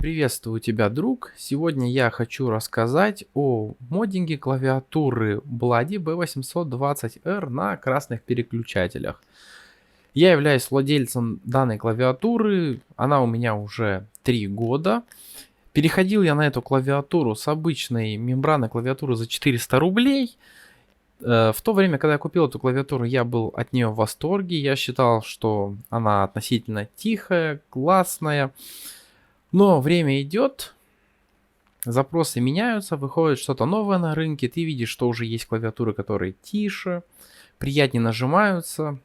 Приветствую тебя, друг. Сегодня я хочу рассказать о моддинге клавиатуры Bloody B820R на красных переключателях. Я являюсь владельцем данной клавиатуры, она у меня уже 3 года. Переходил я на эту клавиатуру с обычной мембранной клавиатуры за 400 рублей. В то время, когда я купил эту клавиатуру, я был от нее в восторге. Я считал, что она относительно тихая, классная. Но время идет, запросы меняются, выходит что-то новое на рынке. Ты видишь, что уже есть клавиатуры, которые тише, приятнее нажимаются.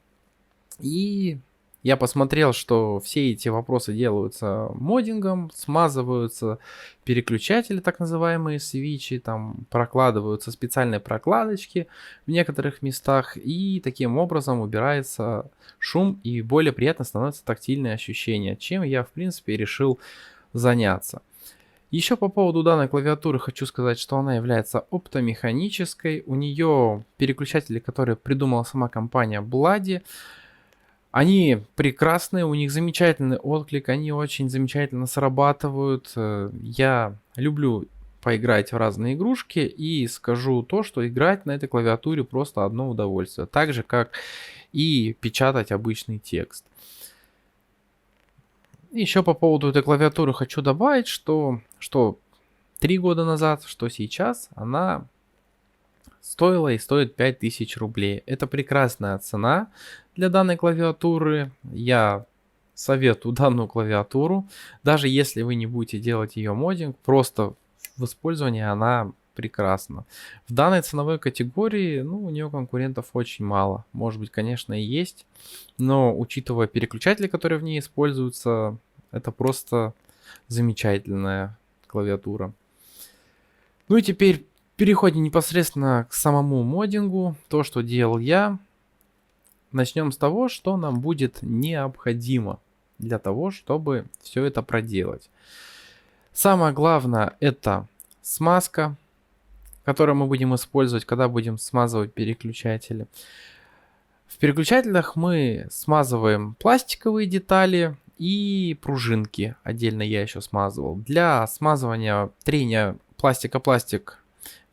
И я посмотрел, что все эти вопросы делаются моддингом, смазываются переключатели, так называемые свитчи, там прокладываются специальные прокладочки в некоторых местах. И таким образом убирается шум и более приятно становятся тактильные ощущения, чем я в принципе решил заняться. Еще по поводу данной клавиатуры хочу сказать, что она является оптомеханической. У нее переключатели, которые придумала сама компания Bloody. Они прекрасные, у них замечательный отклик, они очень замечательно срабатывают. Я люблю поиграть в разные игрушки и скажу то, что играть на этой клавиатуре просто одно удовольствие. Так же, как и печатать обычный текст. Еще по поводу этой клавиатуры хочу добавить, что 3 года назад, что сейчас, она стоила и стоит 5000 рублей. Это прекрасная цена для данной клавиатуры. Я советую данную клавиатуру. Даже если вы не будете делать ее моддинг, просто в использовании она прекрасна. В данной ценовой категории, у нее конкурентов очень мало. Может быть, конечно, и есть. Но учитывая переключатели, которые в ней используются, это просто замечательная клавиатура. Ну и теперь переходим непосредственно к самому моддингу. То, что делал я. Начнем с того, что нам будет необходимо для того, чтобы все это проделать. Самое главное это смазка, которую мы будем использовать, когда будем смазывать переключатели. В переключателях мы смазываем пластиковые детали и пружинки. Отдельно я еще смазывал. Для смазывания трения пластик-пластик,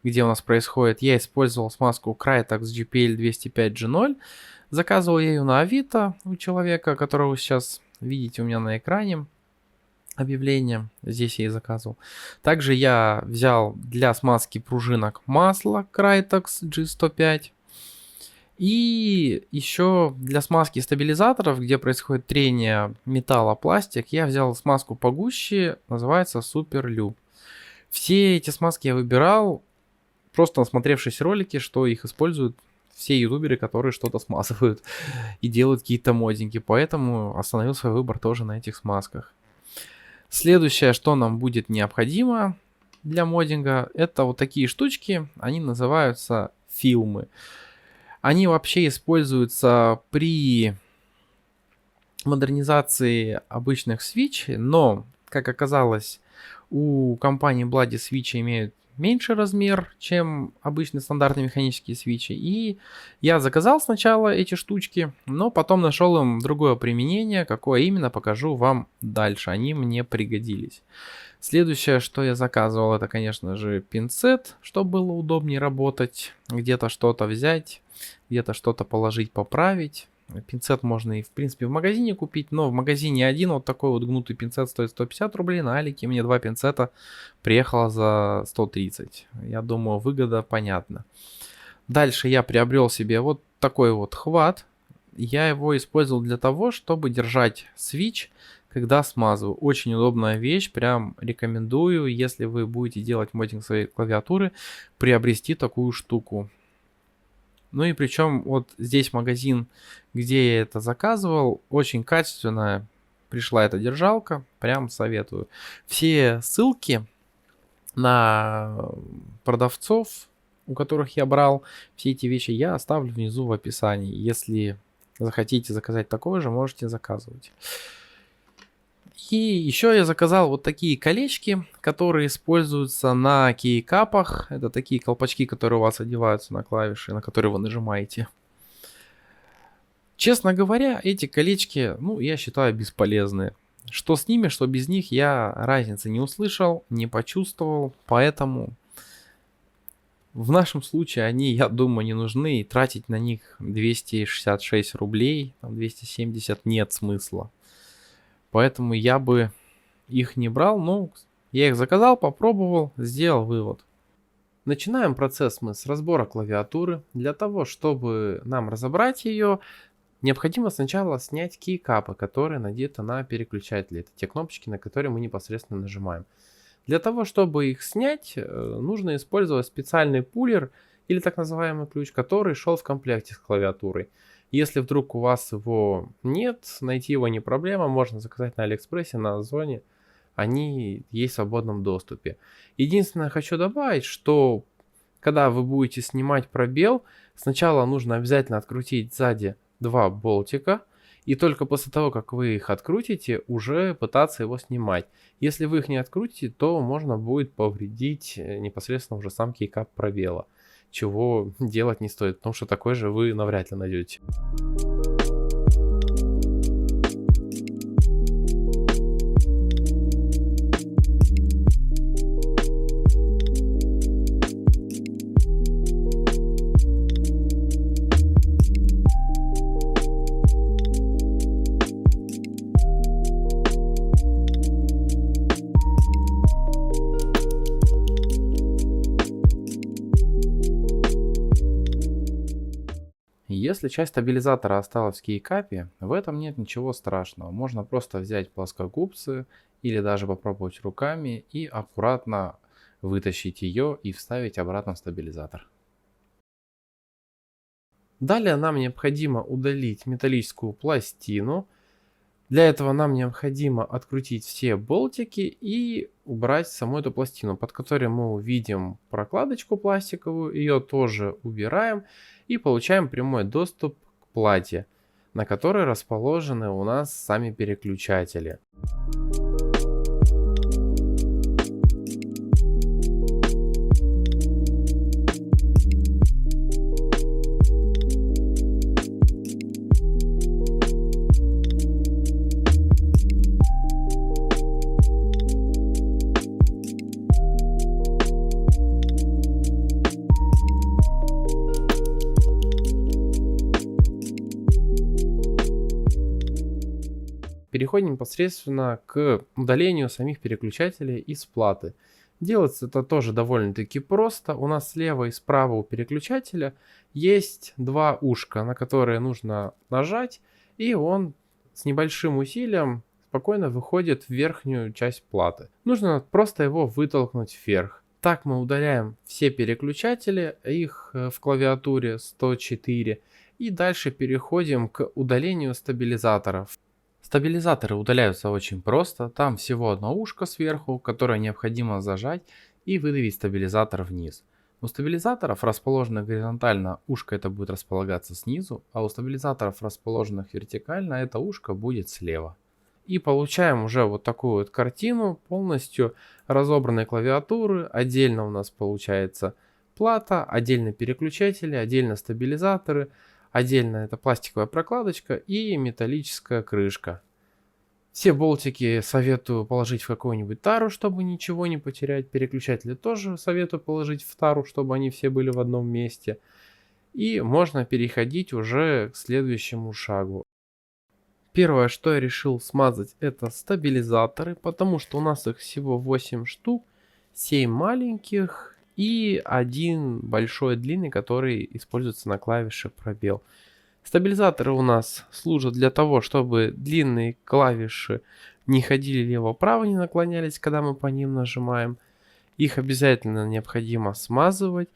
где у нас происходит, я использовал смазку Krytex GPL 205G0. Заказывал я ее на Авито у человека, которого вы сейчас видите у меня на экране. Объявление. Здесь я и заказывал. Также я взял для смазки пружинок масло Krytex G105. И еще для смазки стабилизаторов, где происходит трение металла-пластик, я взял смазку погуще, называется Super Lube. Все эти смазки я выбирал, просто насмотревшись ролики, что их используют все ютуберы, которые что-то смазывают и делают какие-то моддинги. Поэтому остановил свой выбор тоже на этих смазках. Следующее, что нам будет необходимо для моддинга, это вот такие штучки. Они называются фильмы. Они вообще используются при модернизации обычных свитчей, но, как оказалось, у компании Bloody свитчи имеют меньший размер, чем обычные стандартные механические свитчи. И я заказал сначала эти штучки, но потом нашел им другое применение. Какое именно, покажу вам дальше. Они мне пригодились. Следующее, что я заказывал, это, конечно же, пинцет, чтобы было удобнее работать. Где-то что-то взять, где-то что-то положить, поправить. Пинцет можно и в принципе в магазине купить, но в магазине один вот такой вот гнутый пинцет стоит 150 рублей, на Алике мне 2 пинцета приехало за 130. Я думаю, выгода понятна. Дальше я приобрел себе вот такой вот хват. Я его использовал для того, чтобы держать свитч, когда смазываю. Очень удобная вещь, прям рекомендую, если вы будете делать моддинг своей клавиатуры, приобрести такую штуку. Ну и причем вот здесь магазин, где я это заказывал, очень качественная пришла эта держалка, прям советую. Все ссылки на продавцов, у которых я брал все эти вещи, я оставлю внизу в описании. Если захотите заказать такое же, можете заказывать. И еще я заказал вот такие колечки, которые используются на кейкапах. Это такие колпачки, которые у вас одеваются на клавиши, на которые вы нажимаете. Честно говоря, эти колечки, я считаю бесполезные. Что с ними, что без них, я разницы не услышал, не почувствовал, поэтому в нашем случае они, я думаю, не нужны, и тратить на них 266 рублей, там 270 нет смысла. Поэтому я бы их не брал, но я их заказал, попробовал, сделал вывод. Начинаем процесс мы с разбора клавиатуры. Для того, чтобы нам разобрать ее, необходимо сначала снять кейкапы, которые надеты на переключатели. Это те кнопочки, на которые мы непосредственно нажимаем. Для того, чтобы их снять, нужно использовать специальный пулер или так называемый ключ, который шел в комплекте с клавиатурой. Если вдруг у вас его нет, найти его не проблема, можно заказать на Алиэкспрессе, на Озоне. Они есть в свободном доступе. Единственное, хочу добавить, что когда вы будете снимать пробел, сначала нужно обязательно открутить сзади два болтика. И только после того, как вы их открутите, уже пытаться его снимать. Если вы их не открутите, то можно будет повредить непосредственно уже сам кейкап пробела. Чего делать не стоит, потому что такой же вы навряд ли найдете. Если часть стабилизатора осталась в кейкапе, в этом нет ничего страшного. Можно просто взять плоскогубцы или даже попробовать руками и аккуратно вытащить ее и вставить обратно в стабилизатор. Далее нам необходимо удалить металлическую пластину. Для этого нам необходимо открутить все болтики и убрать саму эту пластину, под которой мы увидим прокладочку пластиковую. Ее тоже убираем и получаем прямой доступ к плате, на которой расположены у нас сами переключатели. Переходим непосредственно к удалению самих переключателей из платы. Делается это тоже довольно-таки просто. У нас слева и справа у переключателя есть два ушка, на которые нужно нажать, и он с небольшим усилием спокойно выходит в верхнюю часть платы. Нужно просто его вытолкнуть вверх. Так мы удаляем все переключатели, их в клавиатуре 104, и дальше переходим к удалению стабилизаторов. Стабилизаторы удаляются очень просто, там всего одно ушко сверху, которое необходимо зажать и выдавить стабилизатор вниз. У стабилизаторов, расположенных горизонтально, ушко это будет располагаться снизу, а у стабилизаторов, расположенных вертикально, это ушко будет слева. И получаем уже вот такую вот картину полностью разобранной клавиатуры. Отдельно у нас получается плата, отдельно переключатели, отдельно стабилизаторы. Отдельно это пластиковая прокладочка и металлическая крышка. Все болтики советую положить в какую-нибудь тару, чтобы ничего не потерять. Переключатели тоже советую положить в тару, чтобы они все были в одном месте. И можно переходить уже к следующему шагу. Первое, что я решил смазать, это стабилизаторы, потому что у нас их всего 8 штук, 7 маленьких и один большой длинный, который используется на клавише пробел. Стабилизаторы у нас служат для того, чтобы длинные клавиши не ходили лево-право, не наклонялись, когда мы по ним нажимаем. Их обязательно необходимо смазывать.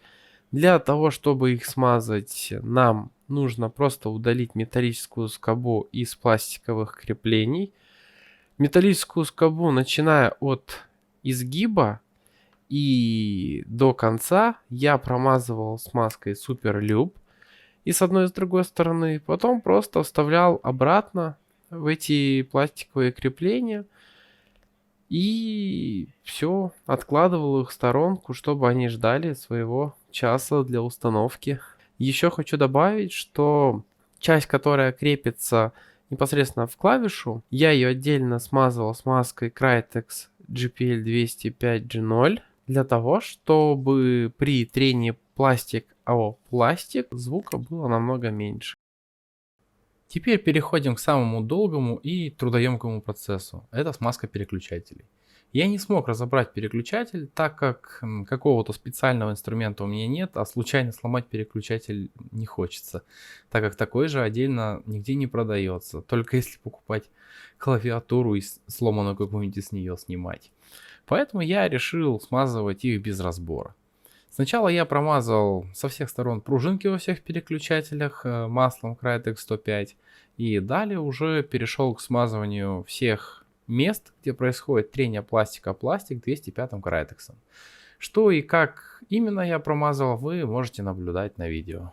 Для того, чтобы их смазать, нам нужно просто удалить металлическую скобу из пластиковых креплений. Металлическую скобу, начиная от изгиба и до конца, я промазывал смазкой Super-Lube и с одной и с другой стороны. Потом просто вставлял обратно в эти пластиковые крепления. И все, откладывал их в сторонку, чтобы они ждали своего часа для установки. Еще хочу добавить, что часть, которая крепится непосредственно в клавишу. Я ее отдельно смазывал смазкой Crytex GPL 205G0 для того, чтобы при трении пластик о пластик звука было намного меньше. Теперь переходим к самому долгому и трудоемкому процессу. Это смазка переключателей. Я не смог разобрать переключатель, так как какого-то специального инструмента у меня нет, а случайно сломать переключатель не хочется, так как такой же отдельно нигде не продается, только если покупать клавиатуру и сломанную какую-нибудь с нее снимать. Поэтому я решил смазывать их без разбора. Сначала я промазал со всех сторон пружинки во всех переключателях маслом Crytex 105, и далее уже перешел к смазыванию всех мест, где происходит трение пластика о пластик 205 Crytex. Что и как именно я промазал, вы можете наблюдать на видео.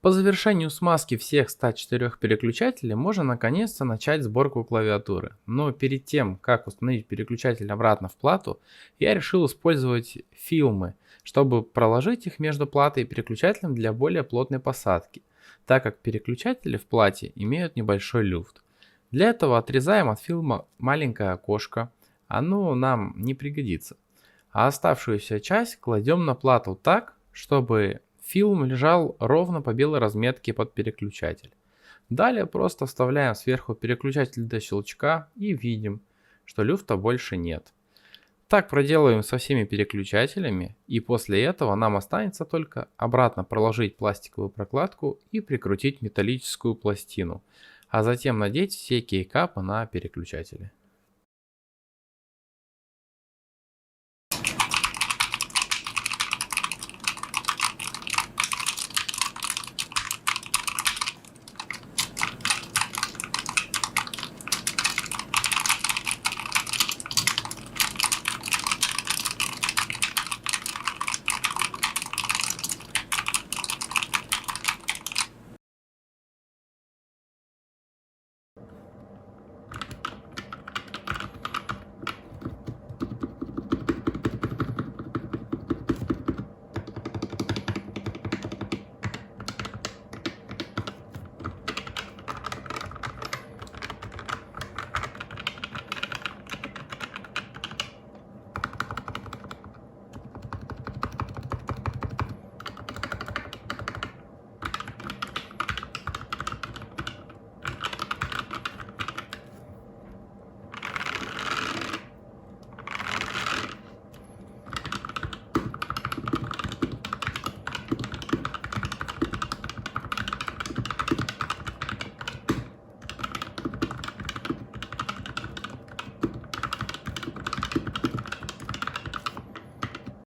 По завершению смазки всех 104 переключателей можно наконец-то начать сборку клавиатуры. Но перед тем, как установить переключатель обратно в плату, я решил использовать фильмы, чтобы проложить их между платой и переключателем для более плотной посадки, так как переключатели в плате имеют небольшой люфт. Для этого отрезаем от фильма маленькое окошко, оно нам не пригодится. А оставшуюся часть кладем на плату так, чтобы фильм лежал ровно по белой разметке под переключатель. Далее просто вставляем сверху переключатель до щелчка и видим, что люфта больше нет. Так проделаем со всеми переключателями, и после этого нам останется только обратно проложить пластиковую прокладку и прикрутить металлическую пластину, а затем надеть все кейкапы на переключатели.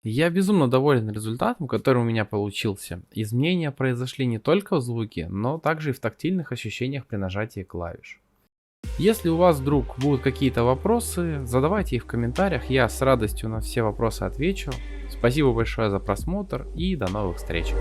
Я безумно доволен результатом, который у меня получился. Изменения произошли не только в звуке, но также и в тактильных ощущениях при нажатии клавиш. Если у вас вдруг будут какие-то вопросы, задавайте их в комментариях, я с радостью на все вопросы отвечу. Спасибо большое за просмотр и до новых встреч.